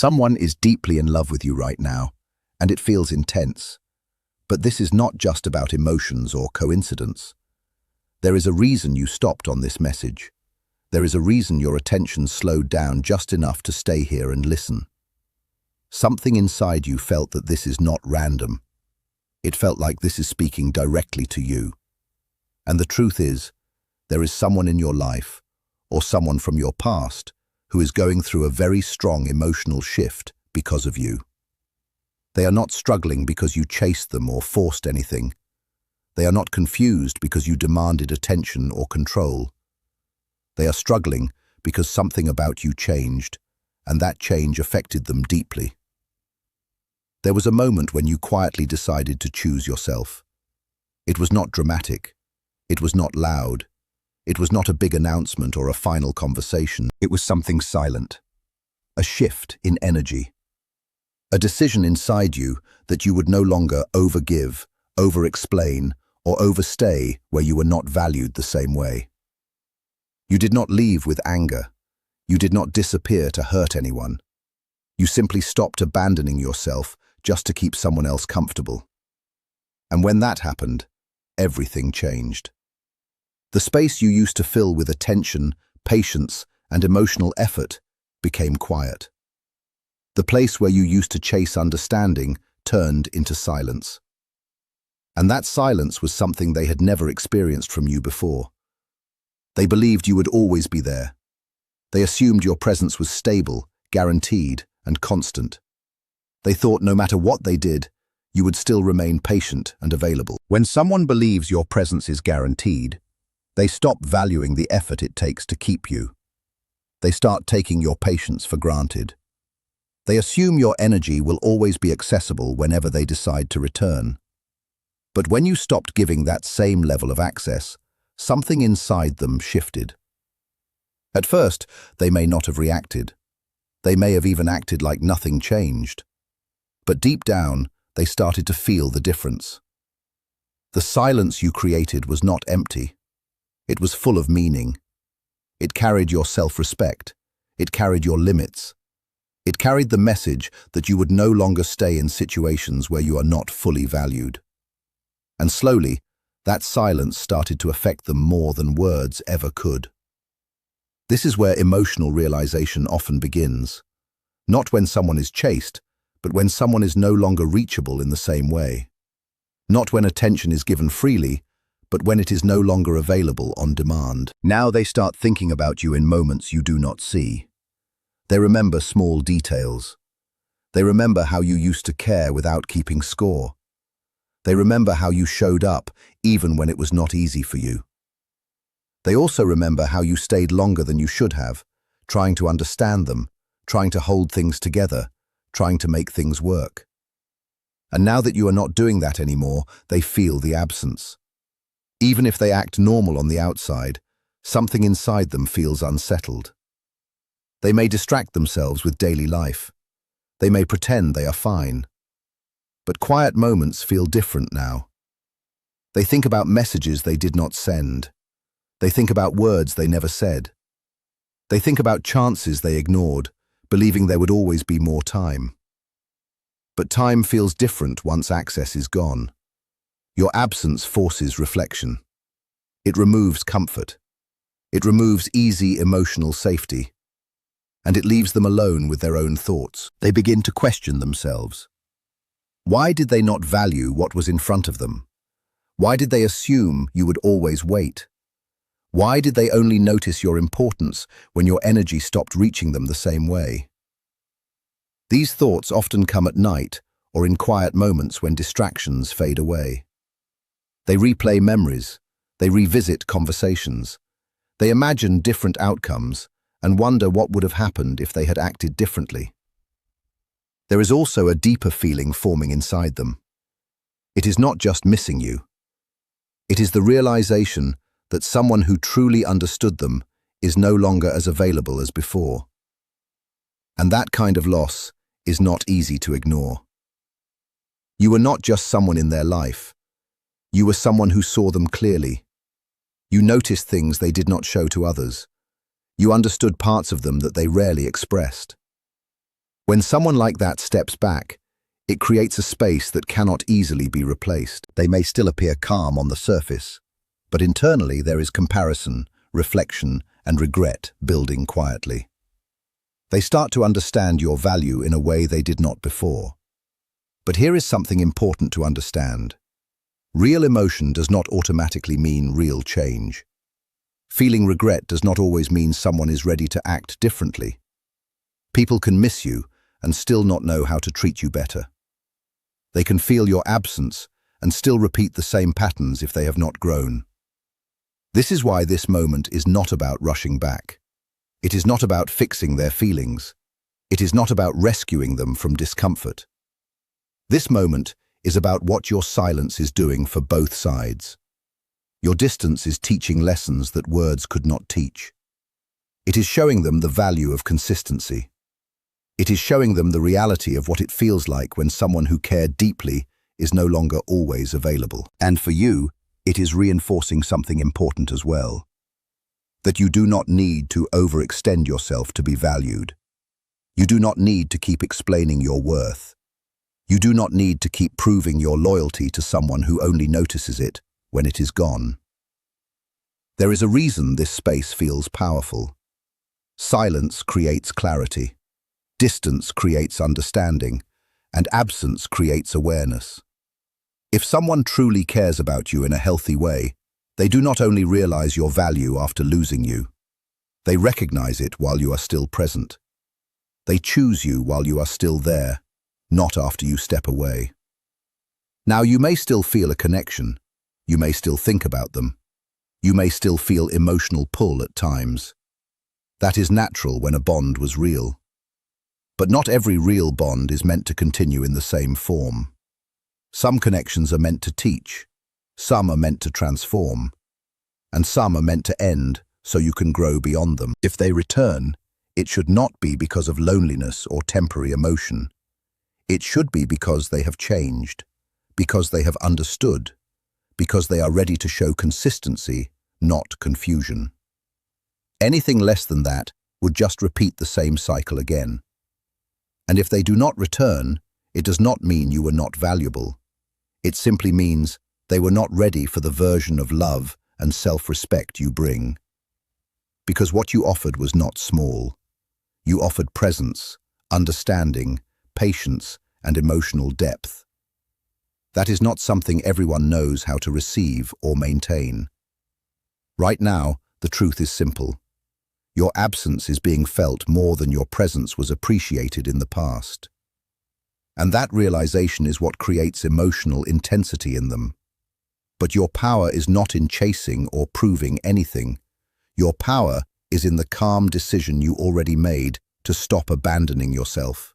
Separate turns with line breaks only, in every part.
Someone is deeply in love with you right now, and it feels intense. But this is not just about emotions or coincidence. There is a reason you stopped on this message. There is a reason your attention slowed down just enough to stay here and listen. Something inside you felt that this is not random. It felt like this is speaking directly to you. And the truth is, there is someone in your life, or someone from your past, who is going through a very strong emotional shift because of you. They are not struggling because you chased them or forced anything. They are not confused because you demanded attention or control. They are struggling because something about you changed, and that change affected them deeply. There was a moment when you quietly decided to choose yourself. It was not dramatic. It was not loud. It was not a big announcement or a final conversation. It was something silent. A shift in energy. A decision inside you that you would no longer overgive, over-explain, or overstay where you were not valued the same way. You did not leave with anger. You did not disappear to hurt anyone. You simply stopped abandoning yourself just to keep someone else comfortable. And when that happened, everything changed. The space you used to fill with attention, patience, and emotional effort became quiet. The place where you used to chase understanding turned into silence. And that silence was something they had never experienced from you before. They believed you would always be there. They assumed your presence was stable, guaranteed, and constant. They thought no matter what they did, you would still remain patient and available. When someone believes your presence is guaranteed, they stop valuing the effort it takes to keep you. They start taking your patience for granted. They assume your energy will always be accessible whenever they decide to return. But when you stopped giving that same level of access, something inside them shifted. At first, they may not have reacted. They may have even acted like nothing changed. But deep down, they started to feel the difference. The silence you created was not empty. It was full of meaning. It carried your self-respect. It carried your limits. It carried the message that you would no longer stay in situations where you are not fully valued. And slowly, that silence started to affect them more than words ever could. This is where emotional realization often begins. Not when someone is chased, but when someone is no longer reachable in the same way. Not when attention is given freely, but when it is no longer available on demand. Now they start thinking about you in moments you do not see. They remember small details. They remember how you used to care without keeping score. They remember how you showed up even when it was not easy for you. They also remember how you stayed longer than you should have, trying to understand them, trying to hold things together, trying to make things work. And now that you are not doing that anymore, they feel the absence. Even if they act normal on the outside, something inside them feels unsettled. They may distract themselves with daily life. They may pretend they are fine. But quiet moments feel different now. They think about messages they did not send. They think about words they never said. They think about chances they ignored, believing there would always be more time. But time feels different once access is gone. Your absence forces reflection. It removes comfort. It removes easy emotional safety. And it leaves them alone with their own thoughts. They begin to question themselves. Why did they not value what was in front of them? Why did they assume you would always wait? Why did they only notice your importance when your energy stopped reaching them the same way? These thoughts often come at night or in quiet moments when distractions fade away. They replay memories, they revisit conversations, they imagine different outcomes and wonder what would have happened if they had acted differently. There is also a deeper feeling forming inside them. It is not just missing you. It is the realization that someone who truly understood them is no longer as available as before. And that kind of loss is not easy to ignore. You were not just someone in their life. You were someone who saw them clearly. You noticed things they did not show to others. You understood parts of them that they rarely expressed. When someone like that steps back, it creates a space that cannot easily be replaced. They may still appear calm on the surface, but internally there is comparison, reflection, and regret building quietly. They start to understand your value in a way they did not before. But here is something important to understand. Real emotion does not automatically mean real change. Feeling regret does not always mean someone is ready to act differently. People can miss you and still not know how to treat you better. They can feel your absence and still repeat the same patterns if they have not grown. This is why this moment is not about rushing back. It is not about fixing their feelings. It is not about rescuing them from discomfort. This moment is about what your silence is doing for both sides. Your distance is teaching lessons that words could not teach. It is showing them the value of consistency. It is showing them the reality of what it feels like when someone who cared deeply is no longer always available. And for you, it is reinforcing something important as well. That you do not need to overextend yourself to be valued. You do not need to keep explaining your worth. You do not need to keep proving your loyalty to someone who only notices it when it is gone. There is a reason this space feels powerful. Silence creates clarity. Distance creates understanding, and absence creates awareness. If someone truly cares about you in a healthy way, they do not only realize your value after losing you, they recognize it while you are still present. They choose you while you are still there, not after you step away. Now, you may still feel a connection. You may still think about them. You may still feel emotional pull at times. That is natural when a bond was real. But not every real bond is meant to continue in the same form. Some connections are meant to teach, some are meant to transform, and some are meant to end so you can grow beyond them. If they return, it should not be because of loneliness or temporary emotion. It should be because they have changed, because they have understood, because they are ready to show consistency, not confusion. Anything less than that would just repeat the same cycle again. And if they do not return, it does not mean you were not valuable. It simply means they were not ready for the version of love and self-respect you bring. Because what you offered was not small. You offered presence, understanding, patience, and emotional depth. That is not something everyone knows how to receive or maintain. Right now, the truth is simple. Your absence is being felt more than your presence was appreciated in the past. And that realization is what creates emotional intensity in them. But your power is not in chasing or proving anything. Your power is in the calm decision you already made to stop abandoning yourself.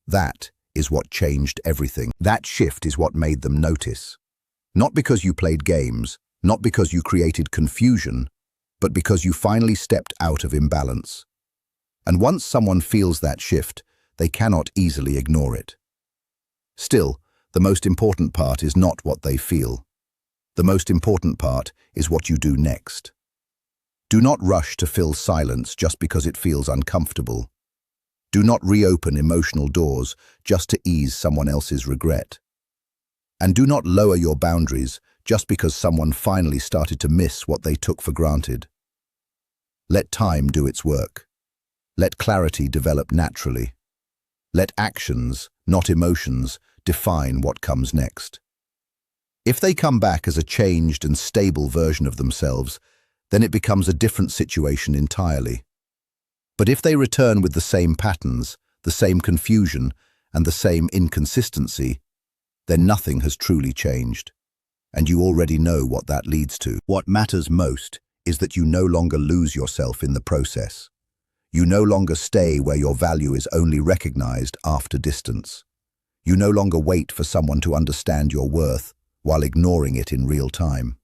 That is what changed everything. That shift is what made them notice. Not because you played games, not because you created confusion, but because you finally stepped out of imbalance. And once someone feels that shift, they cannot easily ignore it. Still, the most important part is not what they feel. The most important part is what you do next. Do not rush to fill silence just because it feels uncomfortable. Do not reopen emotional doors just to ease someone else's regret. And do not lower your boundaries just because someone finally started to miss what they took for granted. Let time do its work. Let clarity develop naturally. Let actions, not emotions, define what comes next. If they come back as a changed and stable version of themselves, then it becomes a different situation entirely. But if they return with the same patterns, the same confusion, and the same inconsistency, then nothing has truly changed. And you already know what that leads to. What matters most is that you no longer lose yourself in the process. You no longer stay where your value is only recognized after distance. You no longer wait for someone to understand your worth while ignoring it in real time.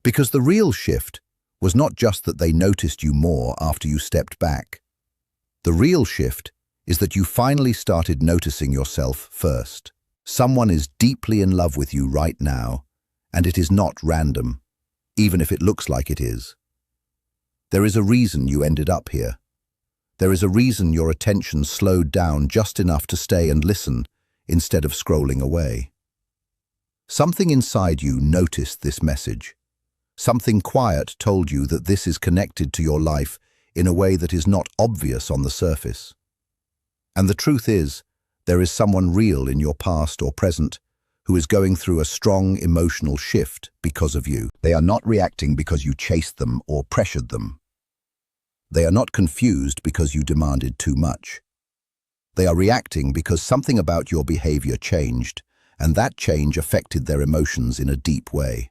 Because the real shift was not just that they noticed you more after you stepped back. The real shift is that you finally started noticing yourself first. Someone is deeply in love with you right now, and it is not random, even if it looks like it is. There is a reason you ended up here. There is a reason your attention slowed down just enough to stay and listen instead of scrolling away. Something inside you noticed this message. Something quiet told you that this is connected to your life in a way that is not obvious on the surface. And the truth is, there is someone real in your past or present who is going through a strong emotional shift because of you. They are not reacting because you chased them or pressured them. They are not confused because you demanded too much. They are reacting because something about your behavior changed, and that change affected their emotions in a deep way.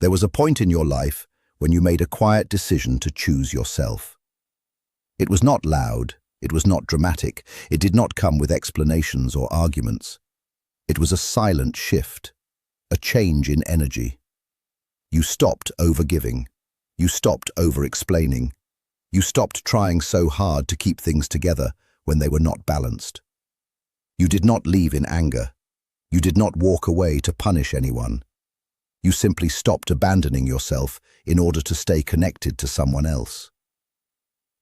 There was a point in your life when you made a quiet decision to choose yourself. It was not loud, it was not dramatic, it did not come with explanations or arguments. It was a silent shift, a change in energy. You stopped overgiving. You stopped over-explaining. You stopped trying so hard to keep things together when they were not balanced. You did not leave in anger. You did not walk away to punish anyone. You simply stopped abandoning yourself in order to stay connected to someone else.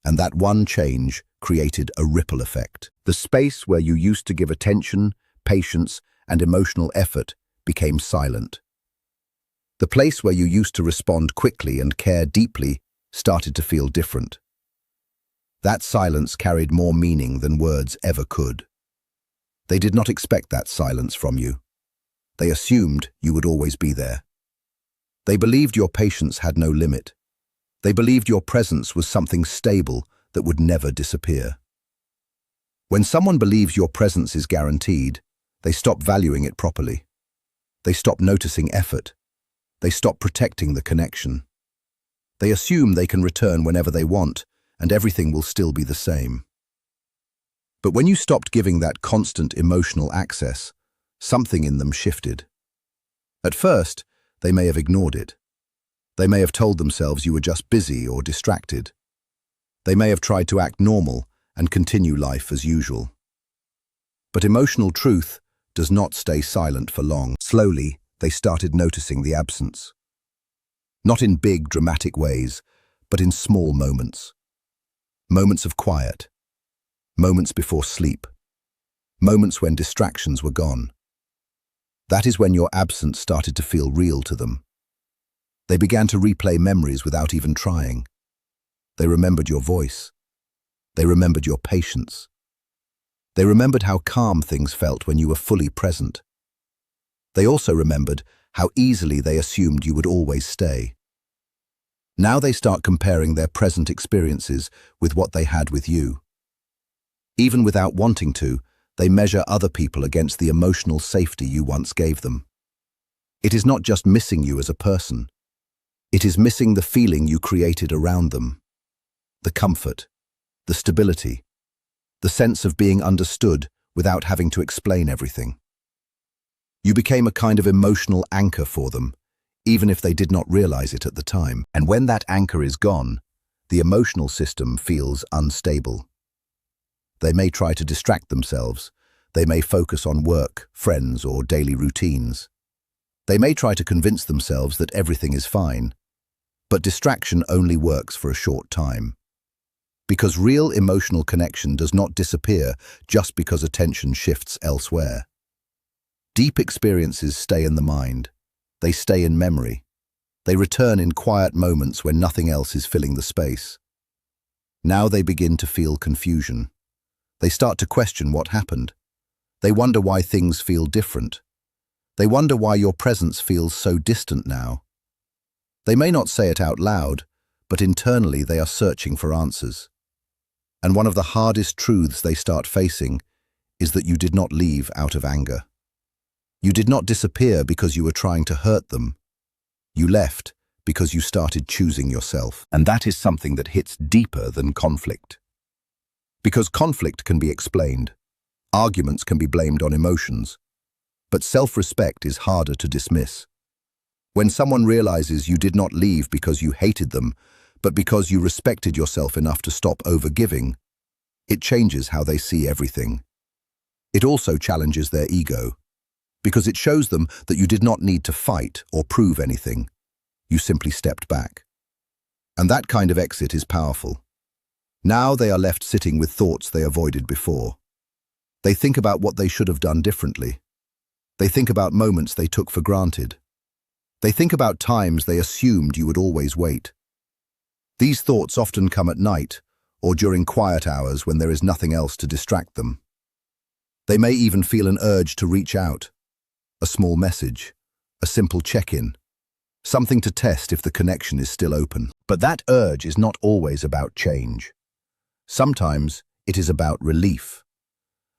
And that one change created a ripple effect. The space where you used to give attention, patience, and emotional effort became silent. The place where you used to respond quickly and care deeply started to feel different. That silence carried more meaning than words ever could. They did not expect that silence from you. They assumed you would always be there. They believed your patience had no limit. They believed your presence was something stable that would never disappear. When someone believes your presence is guaranteed, they stop valuing it properly. They stop noticing effort. They stop protecting the connection. They assume they can return whenever they want, and everything will still be the same. But when you stopped giving that constant emotional access, something in them shifted. At first, they may have ignored it. They may have told themselves you were just busy or distracted. They may have tried to act normal and continue life as usual. But emotional truth does not stay silent for long. Slowly, they started noticing the absence. Not in big, dramatic ways, but in small moments. Moments of quiet. Moments before sleep. Moments when distractions were gone. That is when your absence started to feel real to them. They began to replay memories without even trying. They remembered your voice. They remembered your patience. They remembered how calm things felt when you were fully present. They also remembered how easily they assumed you would always stay. Now they start comparing their present experiences with what they had with you. Even without wanting to, they measure other people against the emotional safety you once gave them. It is not just missing you as a person. It is missing the feeling you created around them. The comfort, the stability, the sense of being understood without having to explain everything. You became a kind of emotional anchor for them, even if they did not realize it at the time. And when that anchor is gone, the emotional system feels unstable. They may try to distract themselves. They may focus on work, friends, or daily routines. They may try to convince themselves that everything is fine, but distraction only works for a short time. Because real emotional connection does not disappear just because attention shifts elsewhere. Deep experiences stay in the mind. They stay in memory. They return in quiet moments when nothing else is filling the space. Now they begin to feel confusion. They start to question what happened. They wonder why things feel different. They wonder why your presence feels so distant now. They may not say it out loud, but internally they are searching for answers. And one of the hardest truths they start facing is that you did not leave out of anger. You did not disappear because you were trying to hurt them. You left because you started choosing yourself. And that is something that hits deeper than conflict. Because conflict can be explained. Arguments can be blamed on emotions. But self-respect is harder to dismiss. When someone realizes you did not leave because you hated them, but because you respected yourself enough to stop overgiving, it changes how they see everything. It also challenges their ego, because it shows them that you did not need to fight or prove anything. You simply stepped back. And that kind of exit is powerful. Now they are left sitting with thoughts they avoided before. They think about what they should have done differently. They think about moments they took for granted. They think about times they assumed you would always wait. These thoughts often come at night or during quiet hours when there is nothing else to distract them. They may even feel an urge to reach out, a small message, a simple check-in, something to test if the connection is still open. But that urge is not always about change. Sometimes it is about relief,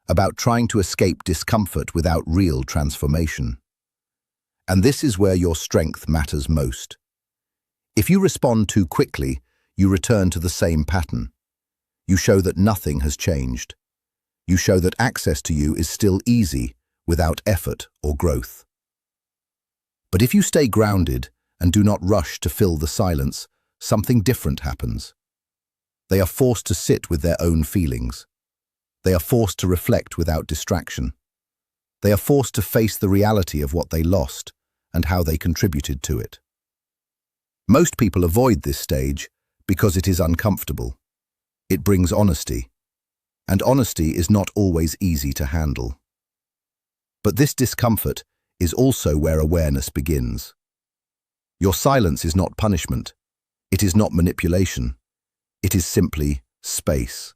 about trying to escape discomfort without real transformation. And this is where your strength matters most. If you respond too quickly, you return to the same pattern. You show that nothing has changed. You show that access to you is still easy, without effort or growth. But if you stay grounded and do not rush to fill the silence, something different happens. They are forced to sit with their own feelings. They are forced to reflect without distraction. They are forced to face the reality of what they lost and how they contributed to it. Most people avoid this stage because it is uncomfortable. It brings honesty, and honesty is not always easy to handle. But this discomfort is also where awareness begins. Your silence is not punishment. It is not manipulation. It is simply space.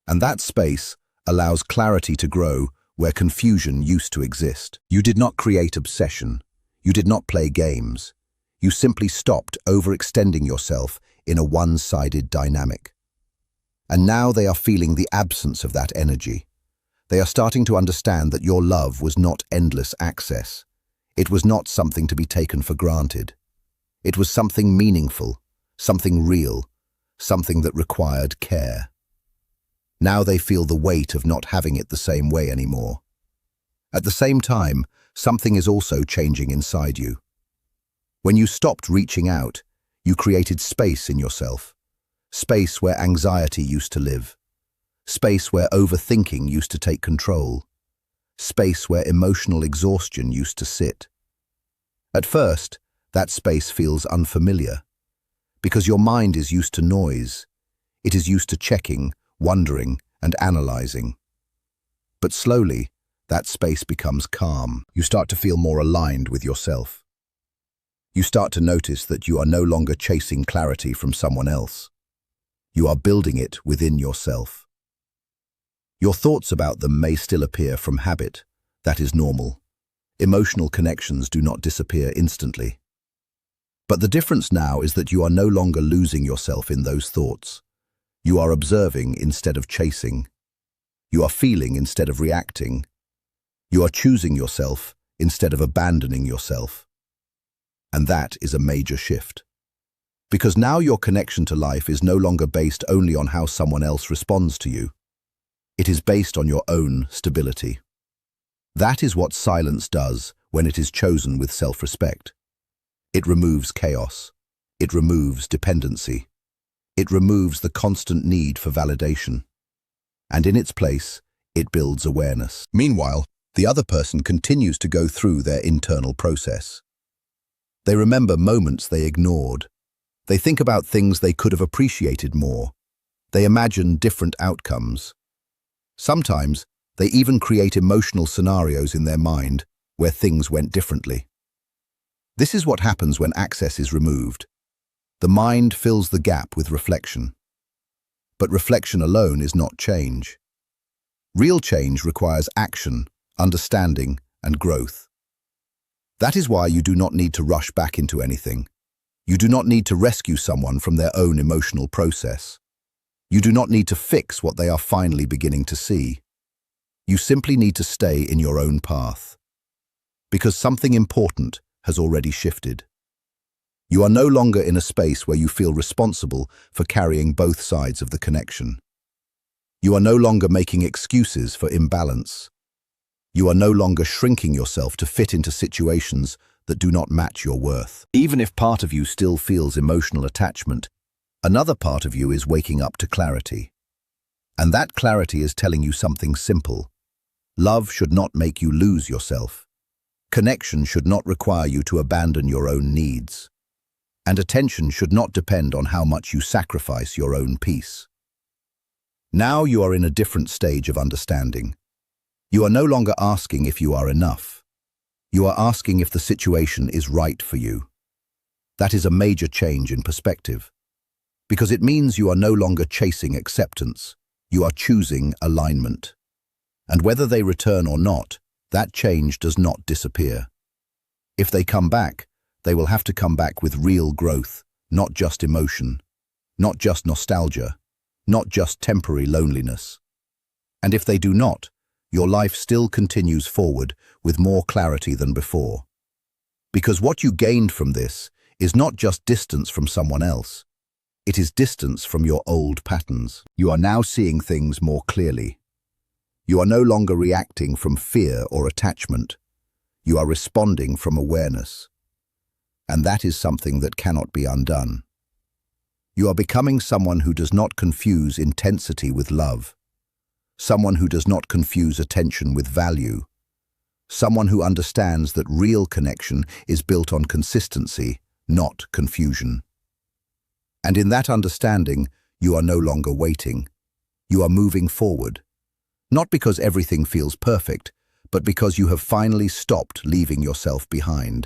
And that space allows clarity to grow where confusion used to exist. You did not create obsession. You did not play games. You simply stopped overextending yourself in a one-sided dynamic. And now they are feeling the absence of that energy. They are starting to understand that your love was not endless access. It was not something to be taken for granted. It was something meaningful, something real, something that required care. Now they feel the weight of not having it the same way anymore. At the same time, something is also changing inside you. When you stopped reaching out, you created space in yourself. Space where anxiety used to live. Space where overthinking used to take control. Space where emotional exhaustion used to sit. At first, that space feels unfamiliar, because your mind is used to noise. It is used to checking, wondering, and analyzing. But slowly, that space becomes calm. You start to feel more aligned with yourself. You start to notice that you are no longer chasing clarity from someone else. You are building it within yourself. Your thoughts about them may still appear from habit. That is normal. Emotional connections do not disappear instantly. But the difference now is that you are no longer losing yourself in those thoughts. You are observing instead of chasing. You are feeling instead of reacting. You are choosing yourself instead of abandoning yourself. And that is a major shift. Because now your connection to life is no longer based only on how someone else responds to you. It is based on your own stability. That is what silence does when it is chosen with self-respect. It removes chaos. It removes dependency. It removes the constant need for validation. And in its place, it builds awareness. Meanwhile, the other person continues to go through their internal process. They remember moments they ignored. They think about things they could have appreciated more. They imagine different outcomes. Sometimes, they even create emotional scenarios in their mind where things went differently. This is what happens when access is removed. The mind fills the gap with reflection. But reflection alone is not change. Real change requires action, understanding, and growth. That is why you do not need to rush back into anything. You do not need to rescue someone from their own emotional process. You do not need to fix what they are finally beginning to see. You simply need to stay in your own path. Because something important has already shifted. You are no longer in a space where you feel responsible for carrying both sides of the connection. You are no longer making excuses for imbalance. You are no longer shrinking yourself to fit into situations that do not match your worth. Even if part of you still feels emotional attachment, another part of you is waking up to clarity. And that clarity is telling you something simple. Love should not make you lose yourself. Connection should not require you to abandon your own needs. And attention should not depend on how much you sacrifice your own peace. Now you are in a different stage of understanding. You are no longer asking if you are enough. You are asking if the situation is right for you. That is a major change in perspective, because it means you are no longer chasing acceptance. You are choosing alignment. And whether they return or not, that change does not disappear. If they come back, they will have to come back with real growth, not just emotion, not just nostalgia, not just temporary loneliness. And if they do not, your life still continues forward with more clarity than before. Because what you gained from this is not just distance from someone else. It is distance from your old patterns. You are now seeing things more clearly. You are no longer reacting from fear or attachment. You are responding from awareness. And that is something that cannot be undone. You are becoming someone who does not confuse intensity with love. Someone who does not confuse attention with value. Someone who understands that real connection is built on consistency, not confusion. And in that understanding, you are no longer waiting. You are moving forward. Not because everything feels perfect, but because you have finally stopped leaving yourself behind.